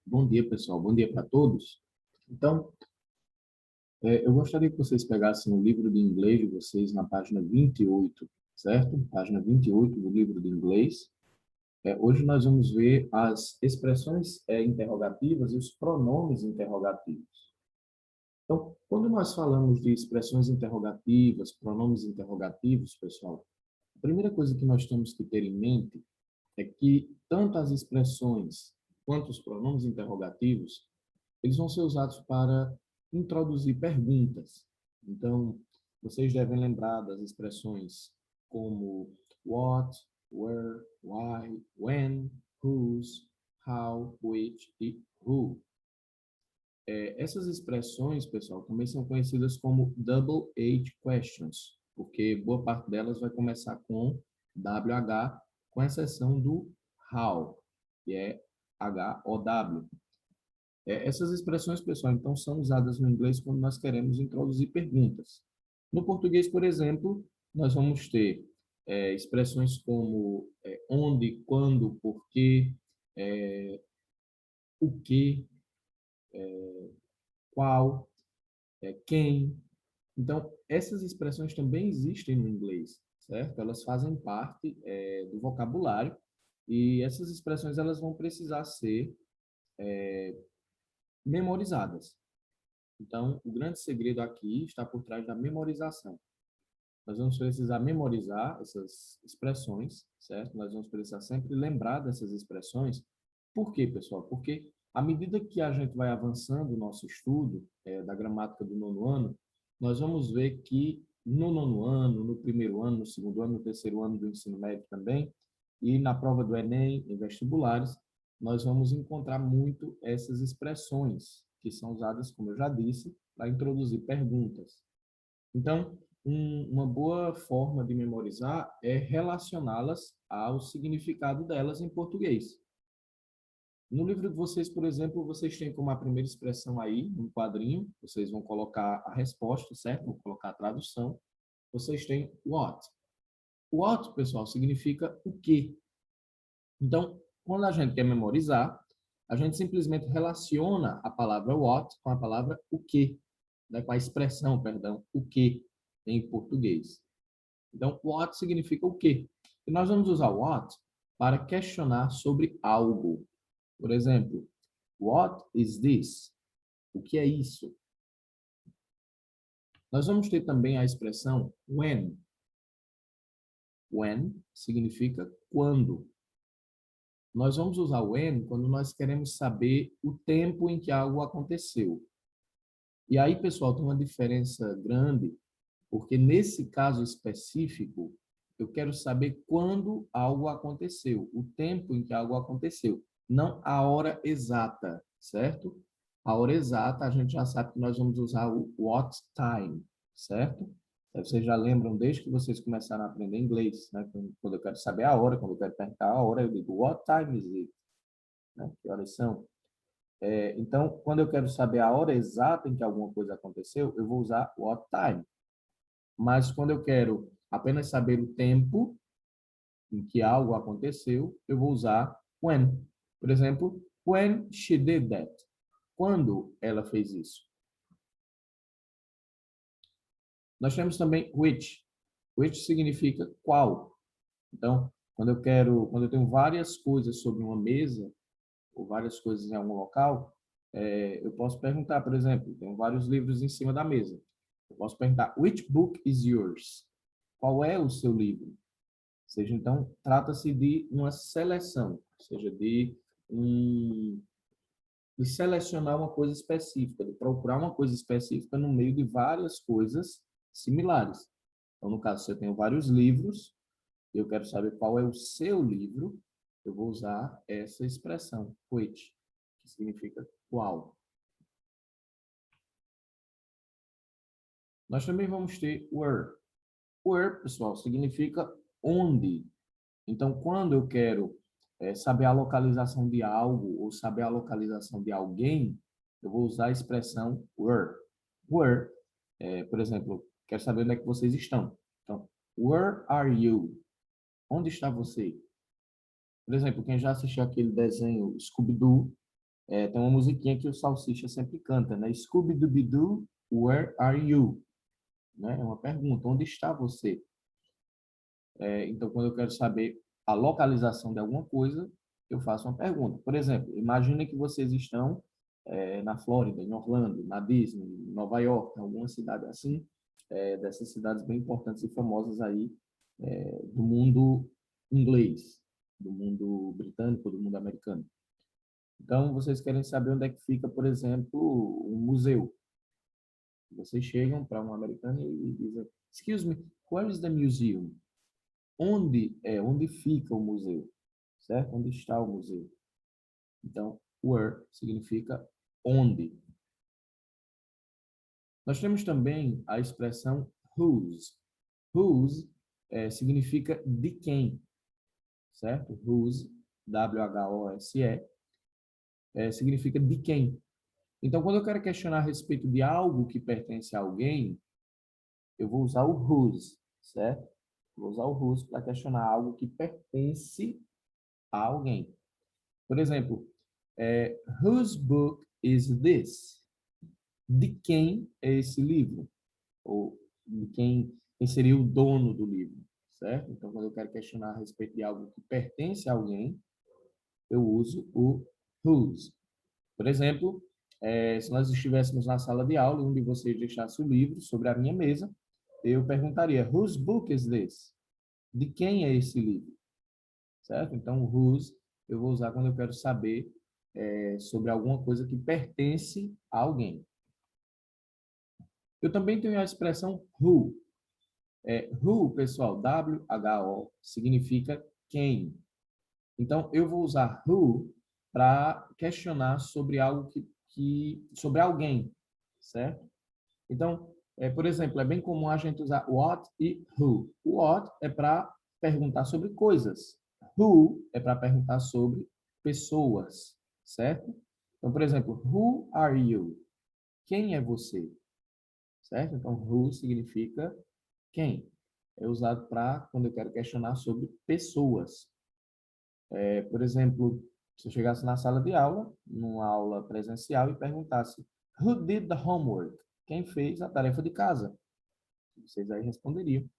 Bom dia, pessoal. Bom dia para todos. Então, eu gostaria que vocês pegassem o livro de inglês de vocês na página 28, certo? Página 28 do livro de inglês. Hoje nós vamos ver as expressões interrogativas e os pronomes interrogativos. Então, quando nós falamos de expressões interrogativas, pronomes interrogativos, pessoal, a primeira coisa que nós temos que ter em mente é que tanto as expressões quanto os pronomes interrogativos eles vão ser usados para introduzir perguntas. Então, vocês devem lembrar das expressões como what, where, why, when, whose, how, which e who. Essas expressões, pessoal, também são conhecidas como double-H questions, porque boa parte delas vai começar com WH, com exceção do how, que é H-O-W. Essas expressões, pessoal, então, são usadas no inglês quando nós queremos introduzir perguntas. No português, por exemplo, nós vamos ter expressões como onde, quando, porquê, o que, qual, quem. Então, essas expressões também existem no inglês, certo? Elas fazem parte do vocabulário e essas expressões elas vão precisar ser memorizadas. Então, o grande segredo aqui está por trás da memorização. Nós vamos precisar memorizar essas expressões, certo? Nós vamos precisar sempre lembrar dessas expressões. Por quê, pessoal? Porque à medida que a gente vai avançando o nosso estudo da gramática do nono ano, nós vamos ver que no nono ano, no primeiro ano, no segundo ano, no terceiro ano do ensino médio também, e na prova do Enem, em vestibulares, nós vamos encontrar muito essas expressões que são usadas, como eu já disse, para introduzir perguntas. Então, uma boa forma de memorizar é relacioná-las ao significado delas em português. No livro de vocês, por exemplo, vocês têm como a primeira expressão aí, no quadrinho, vocês vão colocar a resposta, certo? Vão colocar a tradução. Vocês têm what. What, pessoal, significa o quê. Então, quando a gente quer memorizar, a gente simplesmente relaciona a palavra what com a palavra o quê, né? Com a expressão, perdão, o quê em português. Então, what significa o quê? E nós vamos usar what para questionar sobre algo. Por exemplo, what is this? O que é isso? Nós vamos ter também a expressão when. When significa quando. Nós vamos usar when quando nós queremos saber o tempo em que algo aconteceu. E aí, pessoal, tem uma diferença grande, porque nesse caso específico, eu quero saber quando algo aconteceu, o tempo em que algo aconteceu, não a hora exata, certo? A hora exata, a gente já sabe que nós vamos usar o what time, certo? Vocês já lembram desde que vocês começaram a aprender inglês, né? Quando eu quero saber a hora, quando eu quero perguntar a hora, eu digo what time is it? Né? Que horas são? Então, quando eu quero saber a hora exata em que alguma coisa aconteceu, eu vou usar what time. Mas quando eu quero apenas saber o tempo em que algo aconteceu, eu vou usar when. Por exemplo, when she did that. Quando ela fez isso. Nós temos também which. Which significa qual. Então, quando eu tenho várias coisas sobre uma mesa, ou várias coisas em algum local, eu posso perguntar, por exemplo, tem vários livros em cima da mesa. Eu posso perguntar, which book is yours? Qual é o seu livro? Ou seja, então, trata-se de uma seleção, ou seja, de selecionar uma coisa específica, de procurar uma coisa específica no meio de várias coisas similares. Então, no caso, se eu tenho vários livros, e eu quero saber qual é o seu livro, eu vou usar essa expressão, which, que significa qual. Nós também vamos ter where. Where, pessoal, significa onde. Então, quando eu quero saber a localização de algo ou saber a localização de alguém, eu vou usar a expressão where. Where, por exemplo, quero saber onde é que vocês estão. Então, where are you? Onde está você? Por exemplo, quem já assistiu aquele desenho Scooby-Doo, tem uma musiquinha que o Salsicha sempre canta, né? Scooby-Dooby-Doo, where are you? Né? É uma pergunta, onde está você? Então, quando eu quero saber a localização de alguma coisa, eu faço uma pergunta. Por exemplo, imagine que vocês estão na Flórida, em Orlando, na Disney, em Nova York, em alguma cidade assim, dessas cidades bem importantes e famosas aí do mundo inglês, do mundo britânico, do mundo americano. Então, vocês querem saber onde é que fica, por exemplo, um museu. Vocês chegam para um americano e dizem, "Excuse me, where is the museum?" Onde fica o museu, certo? Onde está o museu? Então, where significa onde. Nós temos também a expressão whose. Whose significa de quem, certo? Whose, W-H-O-S-E, significa de quem. Então, quando eu quero questionar a respeito de algo que pertence a alguém, eu vou usar o whose, certo? Vou usar o whose para questionar algo que pertence a alguém. Por exemplo, whose book is this? De quem é esse livro? Ou de quem seria o dono do livro, certo? Então, quando eu quero questionar a respeito de algo que pertence a alguém, eu uso o whose. Por exemplo, se nós estivéssemos na sala de aula, um de vocês deixasse o livro sobre a minha mesa, eu perguntaria, whose book is this? De quem é esse livro? Certo? Então, whose eu vou usar quando eu quero saber sobre alguma coisa que pertence a alguém. Eu também tenho a expressão who. Who, pessoal, W-H-O, significa quem. Então, eu vou usar who para questionar sobre algo sobre alguém, certo? Então, por exemplo, é bem comum a gente usar what e who. O what é para perguntar sobre coisas. Who é para perguntar sobre pessoas, certo? Então, por exemplo, who are you? Quem é você? Certo? Então, who significa quem. É usado para quando eu quero questionar sobre pessoas. Por exemplo, se eu chegasse na sala de aula, numa aula presencial, e perguntasse who did the homework? Quem fez a tarefa de casa? Vocês aí responderiam,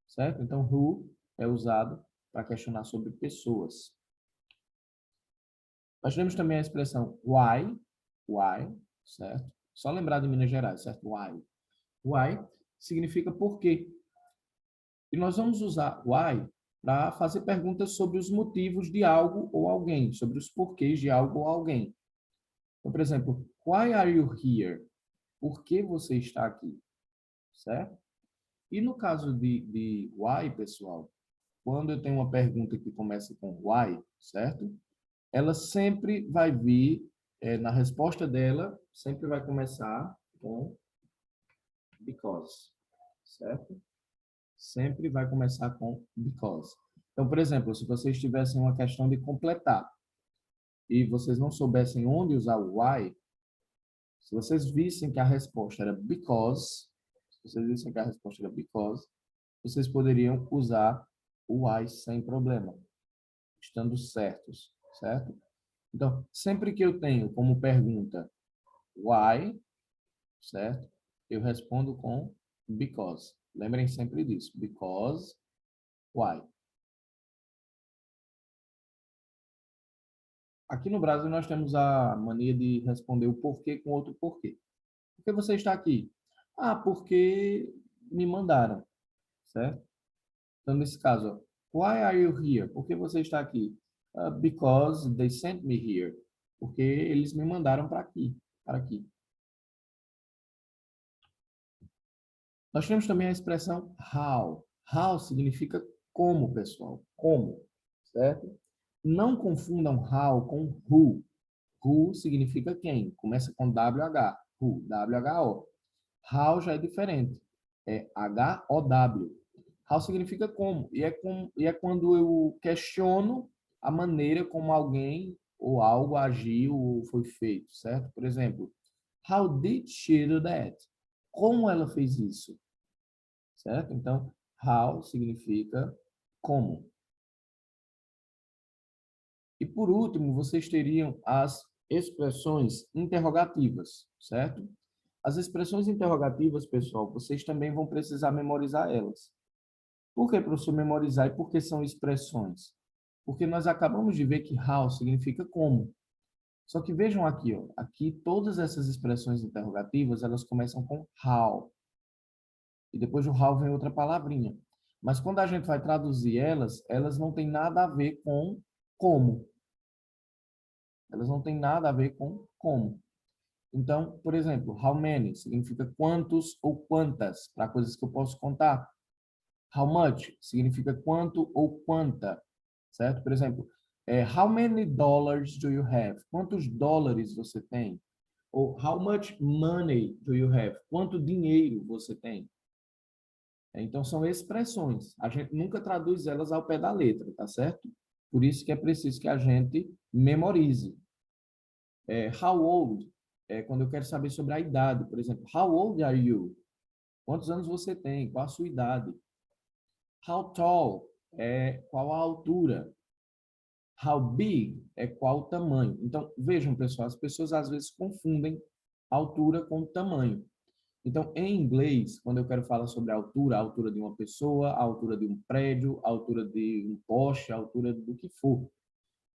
certo? Então, who é usado para questionar sobre pessoas. Nós temos também a expressão why, certo? Só lembrar de Minas Gerais, certo? Why. Why significa por quê. E nós vamos usar why para fazer perguntas sobre os motivos de algo ou alguém, sobre os porquês de algo ou alguém. Então, por exemplo, why are you here? Por que você está aqui? Certo? E no caso de why, pessoal, quando eu tenho uma pergunta que começa com why, certo? Ela sempre vai vir, na resposta dela, sempre vai começar com because, certo? Sempre vai começar com because. Então, por exemplo, se vocês tivessem uma questão de completar e vocês não soubessem onde usar o why, se vocês vissem que a resposta era because, vocês poderiam usar o why sem problema, estando certos, certo? Então, sempre que eu tenho como pergunta why, certo? Eu respondo com because. Lembrem sempre disso. Because, why. Aqui no Brasil nós temos a mania de responder o porquê com outro porquê. Por que você está aqui? Ah, porque me mandaram, certo? Então, nesse caso, why are you here? Por que você está aqui? Because they sent me here. Porque eles me mandaram para aqui, para aqui. Nós temos também a expressão how. How significa como, pessoal. Como, certo? Não confundam how com who. Who significa quem. Começa com WH. Who, W-H-O. How já é diferente. É H-O-W. How significa como. E é quando eu questiono a maneira como alguém ou algo agiu ou foi feito, certo? Por exemplo, how did she do that? Como ela fez isso? Certo? Então, how significa como. E por último, vocês teriam as expressões interrogativas, certo? As expressões interrogativas, pessoal, vocês também vão precisar memorizar elas. Por que, professor, memorizar e por que são expressões? Porque nós acabamos de ver que how significa como. Só que vejam aqui, ó, aqui todas essas expressões interrogativas, elas começam com how. E depois do how vem outra palavrinha. Mas quando a gente vai traduzir elas, elas não têm nada a ver com como. Elas não têm nada a ver com como. Então, por exemplo, how many significa quantos ou quantas, para coisas que eu posso contar. How much significa quanto ou quanta, certo? Por exemplo, how many dollars do you have? Quantos dólares você tem? Ou how much money do you have? Quanto dinheiro você tem? Então, são expressões. A gente nunca traduz elas ao pé da letra, tá certo? Por isso que é preciso que a gente memorize. How old? Quando eu quero saber sobre a idade. Por exemplo, how old are you? Quantos anos você tem? Qual a sua idade? How tall? Qual a altura? How big? Qual o tamanho? Então, vejam, pessoal, as pessoas às vezes confundem altura com tamanho. Então, em inglês, quando eu quero falar sobre a altura de uma pessoa, a altura de um prédio, a altura de um poste, a altura do que for,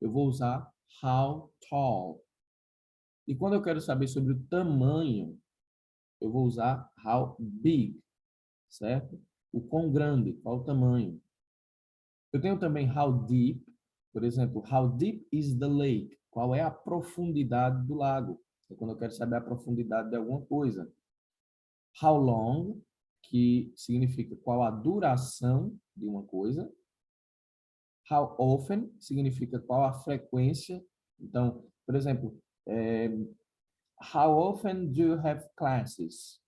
eu vou usar how tall. E quando eu quero saber sobre o tamanho, eu vou usar how big, certo? O quão grande, qual o tamanho. Eu tenho também how deep, por exemplo, how deep is the lake? Qual é a profundidade do lago? É quando eu quero saber a profundidade de alguma coisa. How long, que significa qual a duração de uma coisa. How often significa qual a frequência. Então, por exemplo, how often do you have classes?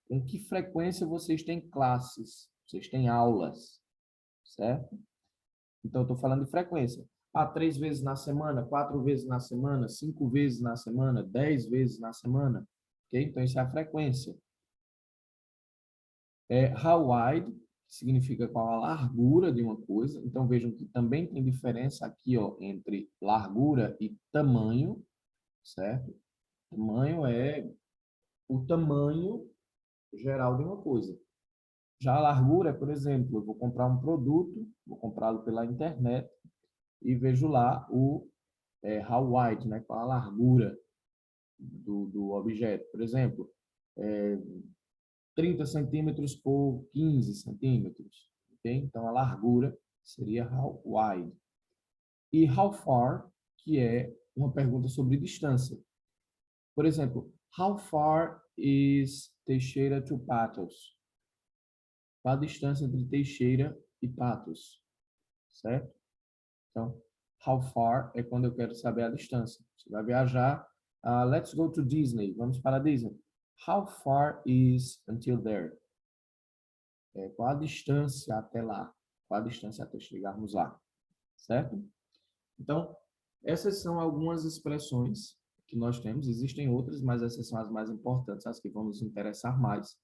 Com que frequência vocês têm classes? Vocês têm aulas, certo? Então, eu estou falando de frequência. 3 vezes na semana, 4 vezes na semana, 5 vezes na semana, 10 vezes na semana. Ok? Então, isso é a frequência. How wide significa qual a largura de uma coisa. Então, vejam que também tem diferença aqui, ó, entre largura e tamanho, certo? Tamanho é o tamanho geral de uma coisa. Já a largura é, por exemplo, eu vou comprar um produto, vou comprá-lo pela internet e vejo lá o how wide, né? Qual a largura do objeto. Por exemplo, 30 centímetros por 15 centímetros. Okay? Então, a largura seria how wide. E how far, que é uma pergunta sobre distância. Por exemplo, how far is Teixeira to Patos? Qual a distância entre Teixeira e Patos? Certo? Então, how far é quando eu quero saber a distância. Você vai viajar, let's go to Disney. Vamos para a Disney. How far is until there? Qual a distância até lá? Qual a distância até chegarmos lá? Certo? Então, essas são algumas expressões que nós temos. Existem outras, mas essas são as mais importantes, as que vão nos interessar mais.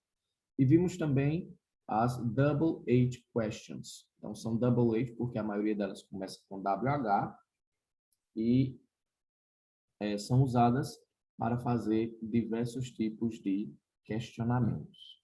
E vimos também as double H questions. Então, são double H porque a maioria delas começa com WH e são usadas para fazer diversos tipos de questionamentos.